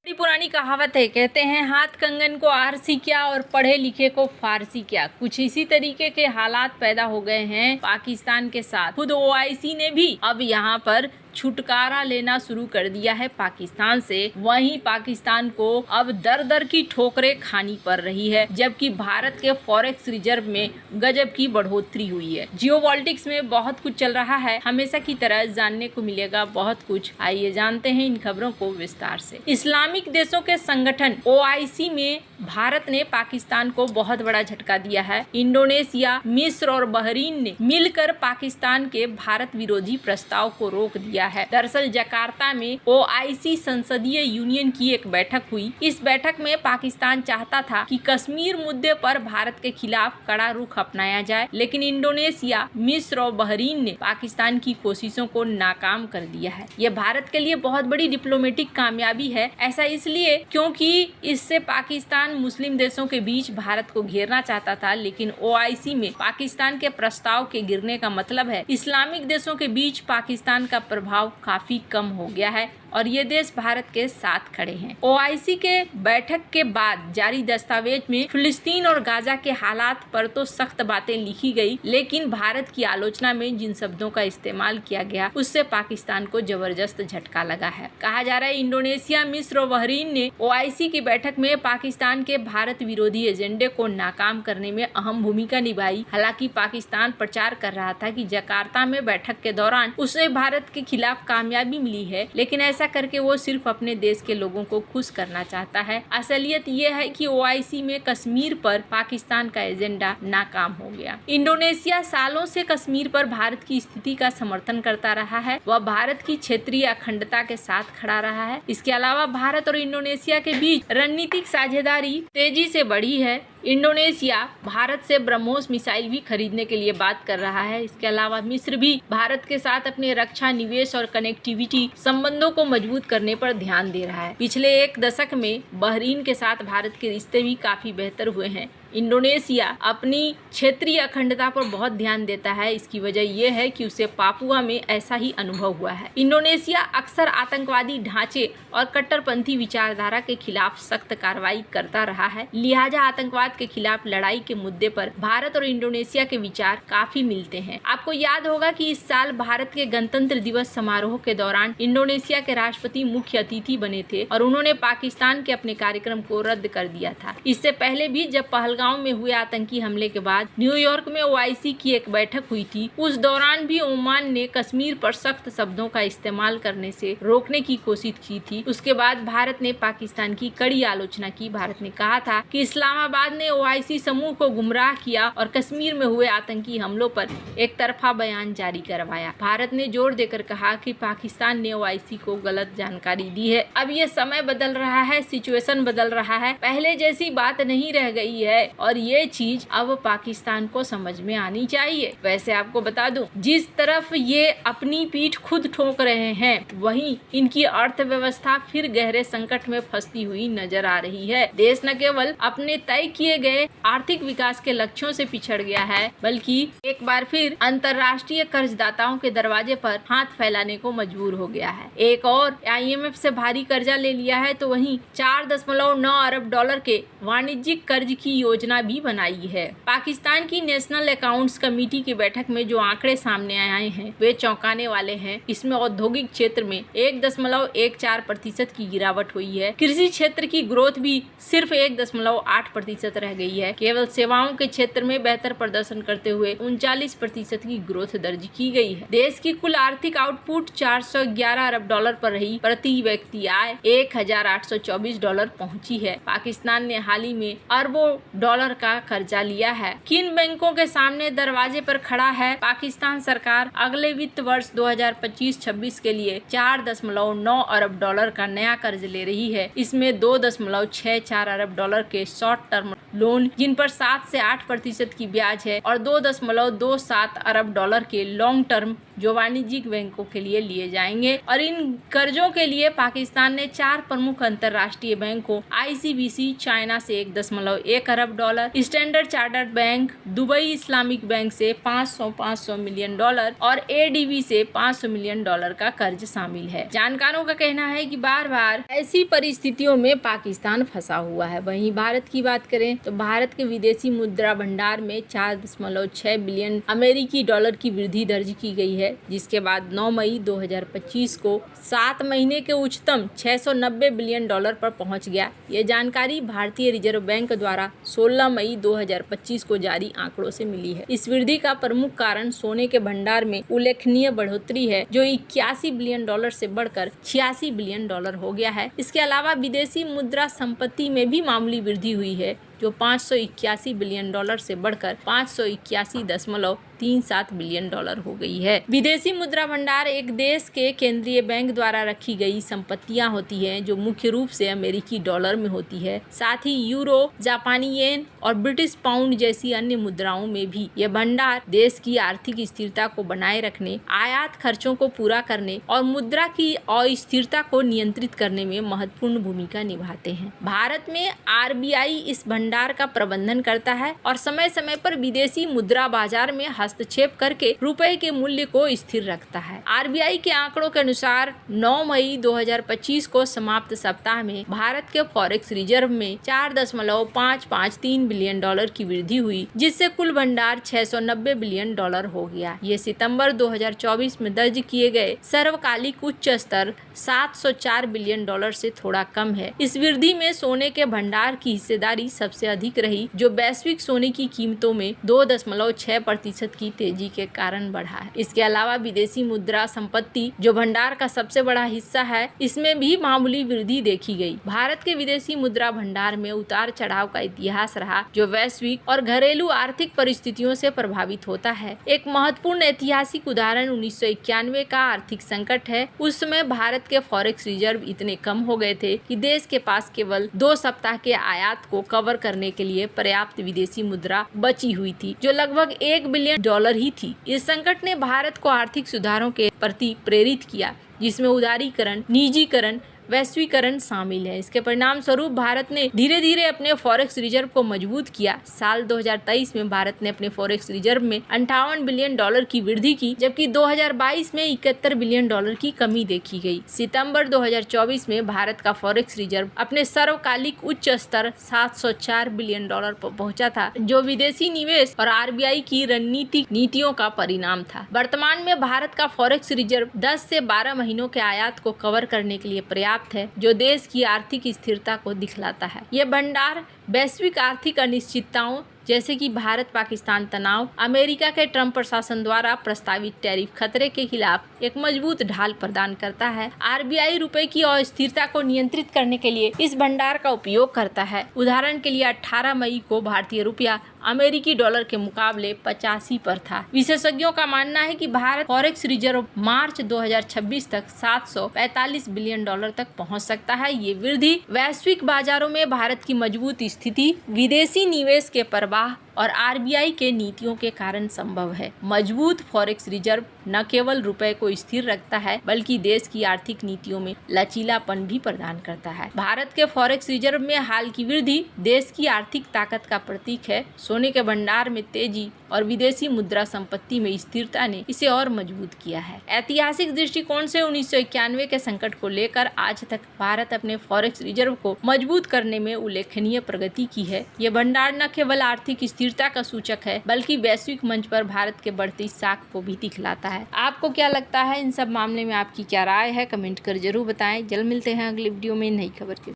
बड़ी पुरानी कहावत है, कहते हैं हाथ कंगन को आरसी क्या और पढ़े लिखे को फारसी क्या। कुछ इसी तरीके के हालात पैदा हो गए हैं पाकिस्तान के साथ। खुद ओआईसी ने भी अब यहाँ पर छुटकारा लेना शुरू कर दिया है पाकिस्तान से। वहीं पाकिस्तान को अब दर दर की ठोकरें खानी पड़ रही है, जबकि भारत के फॉरेक्स रिजर्व में गजब की बढ़ोतरी हुई है। जियोपॉलिटिक्स में बहुत कुछ चल रहा है, हमेशा की तरह जानने को मिलेगा बहुत कुछ। आइए जानते हैं इन खबरों को विस्तार से। इस्लामिक देशों के संगठन ओआईसी में भारत ने पाकिस्तान को बहुत बड़ा झटका दिया है। इंडोनेशिया, मिस्र और बहरीन ने मिलकर पाकिस्तान के भारत विरोधी प्रस्ताव को रोक दिया है। दरअसल जकार्ता में ओआईसी संसदीय यूनियन की एक बैठक हुई। इस बैठक में पाकिस्तान चाहता था कि कश्मीर मुद्दे पर भारत के खिलाफ कड़ा रुख अपनाया जाए, लेकिन इंडोनेशिया, मिस्र और बहरीन ने पाकिस्तान की कोशिशों को नाकाम कर दिया है। यह भारत के लिए बहुत बड़ी डिप्लोमेटिक कामयाबी है। ऐसा इसलिए क्योंकि इससे पाकिस्तान मुस्लिम देशों के बीच भारत को घेरना चाहता था, लेकिन ओआईसी में पाकिस्तान के प्रस्ताव के गिरने का मतलब है इस्लामिक देशों के बीच पाकिस्तान का प्रभाव काफी कम हो गया है और ये देश भारत के साथ खड़े हैं। ओआईसी के बैठक के बाद जारी दस्तावेज में फिलिस्तीन और गाजा के हालात पर तो सख्त बातें लिखी गई, लेकिन भारत की आलोचना में जिन शब्दों का इस्तेमाल किया गया उससे पाकिस्तान को जबरदस्त झटका लगा है। कहा जा रहा है इंडोनेशिया, मिस्र और बहरीन ने ओआईसी की बैठक में पाकिस्तान के भारत विरोधी एजेंडे को नाकाम करने में अहम भूमिका निभाई। हालांकि पाकिस्तान प्रचार कर रहा था कि जकार्ता में बैठक के दौरान उसे भारत के खिलाफ कामयाबी मिली है, लेकिन ऐसा करके वो सिर्फ अपने देश के लोगों को खुश करना चाहता है। असलियत ये है कि ओआईसी में कश्मीर पर पाकिस्तान का एजेंडा नाकाम हो गया। इंडोनेशिया सालों से कश्मीर पर भारत की स्थिति का समर्थन करता रहा है। वह भारत की क्षेत्रीय अखंडता के साथ खड़ा रहा है। इसके अलावा भारत और इंडोनेशिया के बीच रणनीतिक साझेदारी तेजी से बढ़ी है। इंडोनेशिया भारत से ब्रह्मोस मिसाइल भी खरीदने के लिए बात कर रहा है। इसके अलावा मिस्र भी भारत के साथ अपने रक्षा, निवेश और कनेक्टिविटी संबंधों को मजबूत करने पर ध्यान दे रहा है। पिछले एक दशक में बहरीन के साथ भारत के रिश्ते भी काफी बेहतर हुए हैं। इंडोनेशिया अपनी क्षेत्रीय अखंडता पर बहुत ध्यान देता है। इसकी वजह यह है कि उसे पापुआ में ऐसा ही अनुभव हुआ है। इंडोनेशिया अक्सर आतंकवादी ढांचे और कट्टरपंथी विचारधारा के खिलाफ सख्त कार्रवाई करता रहा है। लिहाजा आतंकवाद के खिलाफ लड़ाई के मुद्दे पर भारत और इंडोनेशिया के विचार काफी मिलते हैं। आपको याद होगा कि इस साल भारत के गणतंत्र दिवस समारोह के दौरान इंडोनेशिया के राष्ट्रपति मुख्य अतिथि बने थे और उन्होंने पाकिस्तान के अपने कार्यक्रम को रद्द कर दिया था। इससे पहले भी जब पहलगाम में हुए आतंकी हमले के बाद न्यूयॉर्क में ओआईसी की एक बैठक हुई थी, उस दौरान भी ओमान ने कश्मीर पर सख्त शब्दों का इस्तेमाल करने से रोकने की कोशिश की थी। उसके बाद भारत ने पाकिस्तान की कड़ी आलोचना की। भारत ने कहा था कि इस्लामाबाद ने ओआईसी समूह को गुमराह किया और कश्मीर में हुए आतंकी हमलों पर एक तरफा बयान जारी करवाया। भारत ने जोर देकर कहा कि पाकिस्तान ने ओआईसी को गलत जानकारी दी है। अब ये समय बदल रहा है, सिचुएशन बदल रहा है, पहले जैसी बात नहीं रह गई है और ये चीज अब पाकिस्तान को समझ में आनी चाहिए। वैसे आपको बता दूं, जिस तरफ ये अपनी पीठ खुद ठोक रहे हैं, वहीं इनकी अर्थव्यवस्था फिर गहरे संकट में फंसती हुई नजर आ रही है। देश न केवल अपने तय किए गए आर्थिक विकास के लक्ष्यों से पिछड़ गया है, बल्कि एक बार फिर अंतर्राष्ट्रीय कर्जदाताओं के दरवाजे पर हाथ फैलाने को मजबूर हो गया है। एक और आईएमएफ से भारी कर्जा ले लिया है, तो वहीं 4.9 अरब डॉलर के वाणिज्यिक कर्ज की योजना भी बनाई है। पाकिस्तान की नेशनल अकाउंट्स कमेटी की बैठक में जो आंकड़े सामने आए हैं वे चौंकाने वाले हैं। इसमें औद्योगिक क्षेत्र में 1.14% की गिरावट हुई है। कृषि क्षेत्र की ग्रोथ भी सिर्फ 1.8% रह गई है। केवल सेवाओं के क्षेत्र में बेहतर प्रदर्शन करते हुए 39% की ग्रोथ दर्ज की गई है। देश की कुल आर्थिक आउटपुट 411 अरब डॉलर पर रही। प्रति व्यक्ति आय 1824 डॉलर पहुंची है। पाकिस्तान ने हाल ही में अरबों डॉलर का कर्जा लिया है। किन बैंकों के सामने दरवाजे पर खड़ा है पाकिस्तान सरकार? अगले वित्त वर्ष 2025-26 के लिए 4.9 अरब डॉलर का नया कर्ज ले रही है। इसमें 2.64 अरब डॉलर के शॉर्ट टर्म लोन जिन पर 7 से 8% की ब्याज है और 2.27 अरब डॉलर के लॉन्ग टर्म जो वाणिज्यिक बैंकों के लिए लिए जाएंगे। और इन कर्जों के लिए पाकिस्तान ने 4 प्रमुख अंतरराष्ट्रीय बैंकों ICBC चाइना से 1.1 अरब dollar, standard chartered bank, Dubai Islamic bank से 500 मिलियन डॉलर और ADB से 500 मिलियन डॉलर का कर्ज शामिल है। जानकारों का कहना है कि बार बार ऐसी परिस्थितियों में पाकिस्तान फंसा हुआ है। वहीं भारत की बात करें तो भारत के विदेशी मुद्रा भंडार में 4.6 बिलियन अमेरिकी डॉलर की वृद्धि दर्ज की गई है, जिसके बाद 9 मई 2025 को 7 महीने के उच्चतम 690 बिलियन डॉलर पर पहुंच गया। ये जानकारी भारतीय रिजर्व बैंक द्वारा 16 मई 2025 को जारी आंकड़ों से मिली है। इस वृद्धि का प्रमुख कारण सोने के भंडार में उल्लेखनीय बढ़ोतरी है, जो 81 बिलियन डॉलर से बढ़कर 86 बिलियन डॉलर हो गया है। इसके अलावा विदेशी मुद्रा संपत्ति में भी मामूली वृद्धि हुई है, जो 581 बिलियन डॉलर से बढ़कर 581.37 बिलियन डॉलर हो गई है। विदेशी मुद्रा भंडार एक देश के केंद्रीय बैंक द्वारा रखी गई संपत्तियां होती हैं, जो मुख्य रूप से अमेरिकी डॉलर में होती है। साथ ही यूरो, जापानी येन और ब्रिटिश पाउंड जैसी अन्य मुद्राओं में भी यह भंडार देश की आर्थिक स्थिरता को बनाए रखने, आयात खर्चों को पूरा करने और मुद्रा की अस्थिरता को नियंत्रित करने में महत्वपूर्ण भूमिका निभाते हैं। भारत में RBI इस भंडार का प्रबंधन करता है और समय समय पर विदेशी मुद्रा बाजार में हस्तक्षेप करके रुपए के मूल्य को स्थिर रखता है। RBI के आंकड़ों के अनुसार 9 मई 2025 को समाप्त सप्ताह में भारत के फॉरेक्स रिजर्व में 4.553 बिलियन डॉलर की वृद्धि हुई, जिससे कुल भंडार 690 बिलियन डॉलर हो गया। ये सितंबर 2024 में दर्ज किए गए सर्वकालिक उच्च स्तर 704 बिलियन डॉलर से थोड़ा कम है। इस वृद्धि में सोने के भंडार की हिस्सेदारी सबसे अधिक रही, जो वैश्विक सोने की कीमतों में 2.6% की तेजी के कारण बढ़ा है। इसके अलावा विदेशी मुद्रा संपत्ति जो भंडार का सबसे बड़ा हिस्सा है, इसमें भी मामूली वृद्धि देखी गई। भारत के विदेशी मुद्रा भंडार में उतार चढ़ाव का इतिहास रहा, जो वैश्विक और घरेलू आर्थिक परिस्थितियों से प्रभावित होता है। एक महत्वपूर्ण ऐतिहासिक उदाहरण 1991 का आर्थिक संकट है। उस समय भारत के फॉरेक्स रिजर्व इतने कम हो गए थे कि देश के पास केवल 2 सप्ताह के आयात को कवर करने के लिए पर्याप्त विदेशी मुद्रा बची हुई थी, जो लगभग 1 बिलियन डॉलर ही थी। इस संकट ने भारत को आर्थिक सुधारों के प्रति प्रेरित किया, जिसमें उदारीकरण, निजीकरण, वैश्वीकरण शामिल है। इसके परिणाम स्वरूप भारत ने धीरे धीरे अपने फॉरेक्स रिजर्व को मजबूत किया। साल 2023 में भारत ने अपने फॉरेक्स रिजर्व में 58 बिलियन डॉलर की वृद्धि की, जबकि 2022 में 71 बिलियन डॉलर की कमी देखी गई। सितंबर 2024 में भारत का फॉरेक्स रिजर्व अपने सर्वकालिक उच्च स्तर 704 बिलियन डॉलर पर पहुंचा था, जो विदेशी निवेश और RBI की रणनीतिक नीतियों का परिणाम था। वर्तमान में भारत का फॉरेक्स रिजर्व 10 से 12 महीनों के आयात को कवर करने के लिए पर्याप्त है, जो देश की आर्थिक स्थिरता को दिखलाता है। ये भंडार वैश्विक आर्थिक अनिश्चितताओं जैसे कि भारत पाकिस्तान तनाव, अमेरिका के ट्रंप प्रशासन द्वारा प्रस्तावित टैरिफ खतरे के खिलाफ एक मजबूत ढाल प्रदान करता है। RBI रुपए की अस्थिरता को नियंत्रित करने के लिए इस भंडार का उपयोग करता है। उदाहरण के लिए 18 मई को भारतीय रुपया अमेरिकी डॉलर के मुकाबले 85 पर था। विशेषज्ञों का मानना है कि भारत फॉरेक्स रिजर्व मार्च 2026 तक 745 बिलियन डॉलर तक पहुंच सकता है। ये वृद्धि वैश्विक बाजारों में भारत की मजबूत स्थिति, विदेशी निवेश के प्रवाह और RBI के नीतियों के कारण संभव है। मजबूत फॉरेक्स रिजर्व न केवल रुपए को स्थिर रखता है, बल्कि देश की आर्थिक नीतियों में लचीलापन भी प्रदान करता है। भारत के फॉरेक्स रिजर्व में हाल की वृद्धि देश की आर्थिक ताकत का प्रतीक है। सोने के भंडार में तेजी और विदेशी मुद्रा संपत्ति में स्थिरता ने इसे और मजबूत किया है। ऐतिहासिक दृष्टिकोण से 1991 के संकट को लेकर आज तक भारत अपने फॉरेक्स रिजर्व को मजबूत करने में उल्लेखनीय प्रगति की है। ये भंडार न केवल आर्थिक स्थिरता का सूचक है, बल्कि वैश्विक मंच पर भारत के बढ़ती साख को भी दिखलाता है। आपको क्या लगता है इन सब मामले में? आपकी क्या राय है? कमेंट कर जरूर बताएं। जल्द मिलते हैं अगले वीडियो में नई खबर के